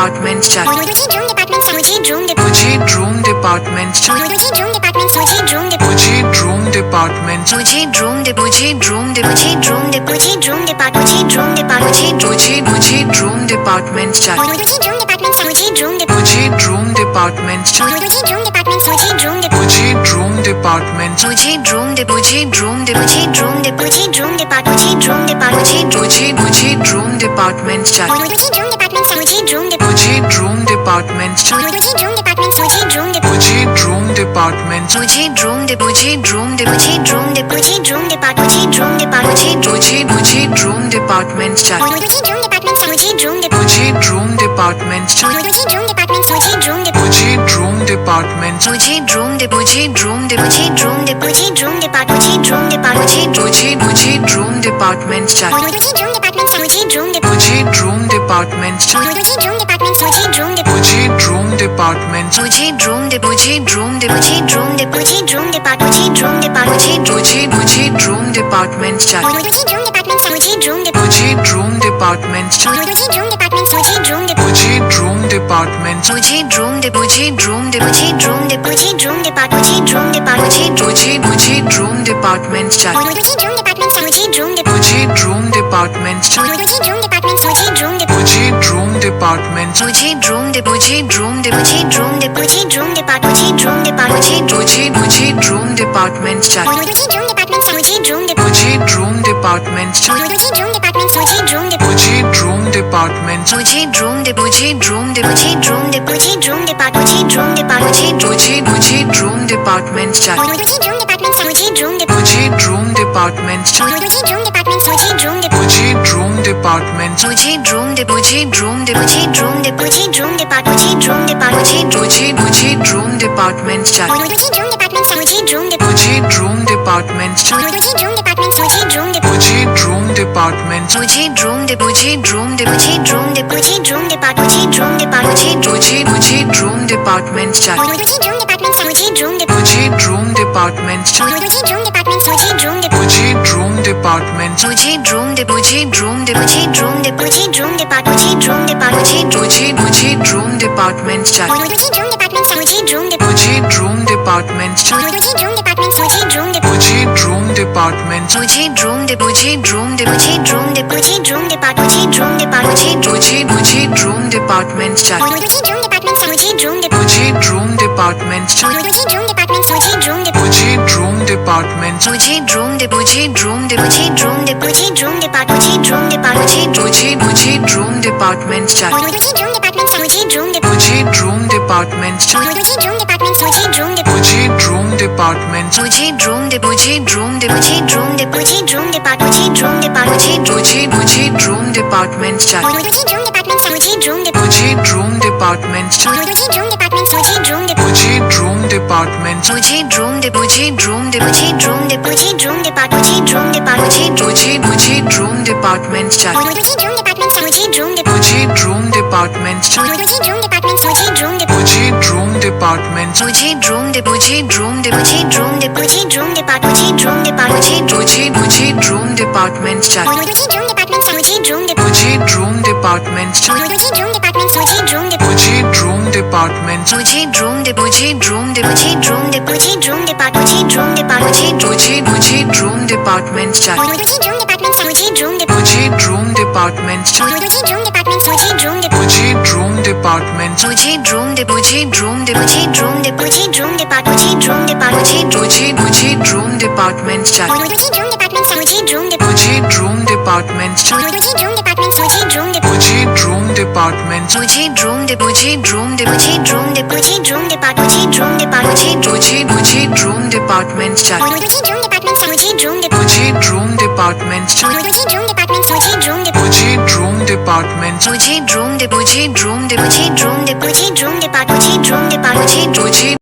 department start. मुझे Droom department चाहिए। मुझे ड्रूम डिपार्टमेंट चाहिए। मुझे ड्रूम डिपार्टमेंट चाहिए। मुझे ड्रूम डिपार्टमेंट मुझे ड्रूम डिपार्टमेंट मुझे ड्रूम डिपार्टमेंट मुझे ड्रूम डिपार्टमेंट मुझे ड्रूम डिपार्टमेंट चाहिए। मुझे ड्रूम डिपार्टमेंट चाहिए। मुझे ड्रूम डिपार्टमेंट चाहिए। मुझे ड्रूम डिपार्टमेंट मुझे ड्रूम डिपार्टमेंट मुझे ड्रूम डिपार्टमेंट मुझे ड्रूम डिपार्टमेंट चाहिए। मुझे ड्रूम डिपार्टमेंट मुझे ड्रूम मुझे ड्रूम डिपार्टमेंट चाहिए। मुझे ड्रूम डिपार्टमेंट मुझे ड्रूम डिपार्टमेंट मुझे ड्रूम डिपार्टमेंट मुझे ड्रूम डिपार्टमेंट चाहिए। मुझे ड्रूम डिपार्टमेंट मुझे ड्रूम मुझे ड्रूम डिपार्टमेंट चाहिए। मुझे ड्रूम डिपार्टमेंट मुझे ड्रूम मुझे ड्रूम डिपार्टमेंट मुझे ड्रूम डिपार्टमेंट चाहिए। मुझे ड्रूम डिपार्टमेंट मुझे ड्रूम मुझे ड्रूम डिपार्टमेंट चाहिए। मुझे ड्रूम डिपार्टमेंट मुझे ड्रूम मुझे ड्रूम डिपार्टमेंट मुझे ड्रूम डिपार्टमेंट चाहिए। मुझे ड्रूम डिपार्टमेंट मुझे ड्रूम मुझे ड्रूम डिपार्टमेंट चाहिए। मुझे ड्रूम डिपार्टमेंट मुझे ड्रूम मुझे ड्रूम डिपार्टमेंट मुझे ड्रूम डिपार्टमेंट चाहिए। मुझे ड्रूम डिपार्टमेंट मुझे ड्रूम मुझे ड्रूम डिपार्टमेंट चाहिए। मुझे ड्रूम डिपार्टमेंट मुझे ड्रूम मुझे ड्रूम डिपार्टमेंट मुझे ड्रूम डिपार्टमेंट चाहिए। मुझे ड्रूम डिपार्टमेंट मुझे ड्रूम मुझे ड्रूम डिपार्टमेंट चाहिए। मुझे ड्रूम डिपार्टमेंट मुझे ड्रूम मुझे ड्रूम डिपार्टमेंट मुझे ड्रूम डिपार्टमेंट चाहिए। मुझे ड्रूम डिपार्टमेंट मुझे ड्रूम मुझे ड्रूम डिपार्टमेंट चाहिए। मुझे ड्रूम डिपार्टमेंट मुझे ड्रूम मुझे ड्रूम डिपार्टमेंट मुझे ड्रूम डिपार्टमेंट चाहिए। मुझे ड्रूम डिपार्टमेंट मुझे ड्रूम मुझे ड्रूम डिपार्टमेंट चाहिए। मुझे ड्रूम डिपार्टमेंट मुझे ड्रूम मुझे ड्रूम डिपार्टमेंट मुझे ड्रूम डिपार्टमेंट चाहिए। मुझे ड्रूम डिपार्टमेंट मुझे ड्रूम मुझे ड्रूम डिपार्टमेंट चाहिए। मुझे ड्रूम डिपार्टमेंट मुझे ड्रूम मुझे ड्रूम डिपार्टमेंट मुझे ड्रूम डिपार्टमेंट चाहिए। मुझे ड्रूम डिपार्टमेंट मुझे ड्रूम मुझे ड्रूम डिपार्टमेंट चाहिए। मुझे ड्रूम डिपार्टमेंट मुझे ड्रूम मुझे ड्रूम डिपार्टमेंट मुझे ड्रूम डिपार्टमेंट चाहिए। मुझे ड्रूम डिपार्टमेंट मुझे ड्रूम मुझे ड्रूम डिपार्टमेंट चाहिए। मुझे ड्रूम डिपार्टमेंट मुझे ड्रूम मुझे ड्रूम डिपार्टमेंट मुझे ड्रूम डिपार्टमेंट चाहिए। मुझे ड्रूम डिपार्टमेंट मुझे ड्रूम मुझे ड्रूम डिपार्टमेंट चाहिए। मुझे ड्रूम डिपार्टमेंट मुझे ड्रूम मुझे ड्रूम डिपार्टमेंट मुझे ड्रूम डिपार्टमेंट चाहिए। मुझे ड्रूम डिपार्टमेंट मुझे ड्रूम मुझे ड्रूम डिपार्टमेंट चाहिए। मुझे ड्रूम डिपार्टमेंट मुझे ड्रूम मुझे ड्रूम डिपार्टमेंट मुझे ड्रूम मुझे ड्रूम डिपार्टमेंट चाहिए। मुझे ड्रूम डिपार्टमेंट मुझे ड्रूम मुझे ड्रूम डिपार्टमेंट चाहिए। मुझे ड्रूम डिपार्टमेंट मुझे ड्रूम मुझे ड्रूम डिपार्टमेंट मुझे ड्रूम मुझे ड्रूम डिपार्टमेंट चाहिए। मुझे ड्रूम डिपार्टमेंट मुझे ड्रूम मुझे ड्रूम डिपार्टमेंट चाहिए। मुझे ड्रूम डिपार्टमेंट मुझे ड्रूम मुझे ड्रूम डिपार्टमेंट मुझे ड्रूम मुझे ड्रूम डिपार्टमेंट चाहिए। मुझे ड्रूम डिपार्टमेंट मुझे ड्रूम मुझे ड्रूम डिपार्टमेंट चाहिए। मुझे ड्रूम डिपार्टमेंट मुझे ड्रूम मुझे ड्रूम डिपार्टमेंट मुझे ड्रूम मुझे ड्रूम डिपार्टमेंट चाहिए। मुझे ड्रूम डिपार्टमेंट मुझे ड्रूम मुझे ड्रूम डिपार्टमेंट चाहिए। मुझे ड्रूम डिपार्टमेंट मुझे ड्रूम मुझे ड्रूम डिपार्टमेंट मुझे ड्रूम डिपार्टमेंट चाहिए। मुझे ड्रूम डिपार्टमेंट मुझे ड्रूम मुझे ड्रूम डिपार्टमेंट चाहिए। मुझे ड्रूम डिपार्टमेंट मुझे ड्रूम मुझे ड्रूम डिपार्टमेंट मुझे ड्रूम